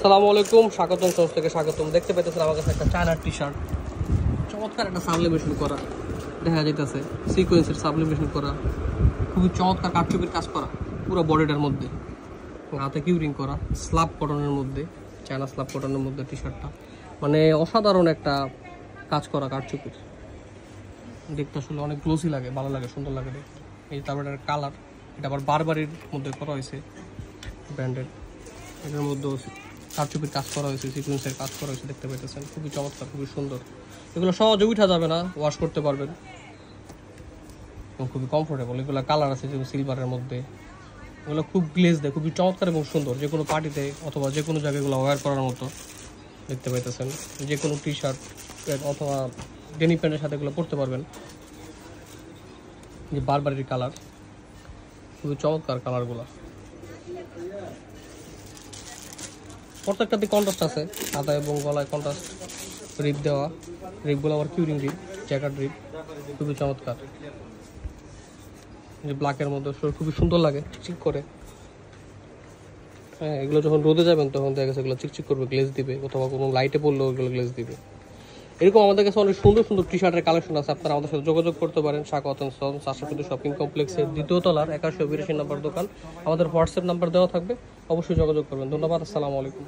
আসসালামু আলাইকুম, স্বাগতম সংস্থা থেকে স্বাগতম। দেখতে পাইতেছেন আমার কাছে একটা চায়নার টি শার্ট, চমৎকার একটা সাবলিমেশন করা দেখা যাইতেছে, সিকোয়েন্সের সাবলিমেশন করা, খুবই চমৎকার কাটচুপির কাজ করা পুরো বডিটার মধ্যে, হাতে কিউরিং করা, স্ল্যাব কটনের মধ্যে, চায়না স্ল্যাব কটনের মধ্যে টি শার্টটা মানে অসাধারণ একটা কাজ করা কাটচুপির। দেখতে আসলে অনেক গ্লোসি লাগে, ভালো লাগে, সুন্দর লাগে দেখতে। এই তারপরে এটার কালার, এটা আবার বারবারির মধ্যে করা হয়েছে, ব্র্যান্ডেড। এটার মধ্যেও কারচুপির কাজ করা হয়েছে, সিকুয়েন্সের কাজ করা হয়েছে, দেখতে পাইতেছেন খুবই চমৎকার, খুবই সুন্দর। এগুলো সহজে উঠা যাবে না, ওয়াশ করতে পারবেন এবং খুবই কমফোর্টেবল। এগুলো কালার আছে যেমন সিলভারের মধ্যে, এগুলো খুব গ্লেজ দেয়, খুবই চমৎকার এবং সুন্দর। যে কোনো পার্টিতে অথবা যে কোনো জায়গায় এগুলো ওয়্যার করার মতো দেখতে পাইতেছেন। যে কোনো টি শার্ট অথবা ডেনি প্যান্টের সাথে এগুলো পরতে পারবেন। যে বারবারির কালার, খুবই চমৎকার কালারগুলো। প্রত্যেকটাতে কন্ট্রাস্ট আছে, হাতা এবং গলায় কন্ট্রাস্ট রিপ দেওয়া, রিপগুলো আবার কিউরিং রিপ, জ্যাকেট রিপ, খুবই চমৎকার। যে ব্ল্যাকের মধ্যে খুবই সুন্দর লাগে, চিকচিক করে। হ্যাঁ, এগুলো যখন রোদে যাবেন তখন দেখা গেছে এগুলো চিকচিক করবে, গ্লেজ দিবে, অথবা কোনো লাইটে পড়লেও এগুলো গ্লেজ দিবে। এরকম আমাদের কাছে অনেক সুন্দর সুন্দর টি শার্টের কালেকশন আছে, আপনারা আমাদের সাথে যোগাযোগ করতে পারেন। স্বাগতম আশাশুদ্ধ শপিং কমপ্লেক্সের 2য় তলার 8182 নম্বর দোকান। আমাদের হোয়াটসঅ্যাপ নাম্বার দেওয়া থাকবে, অবশ্যই যোগাযোগ করবেন। ধন্যবাদ, আসসালামু আলাইকুম।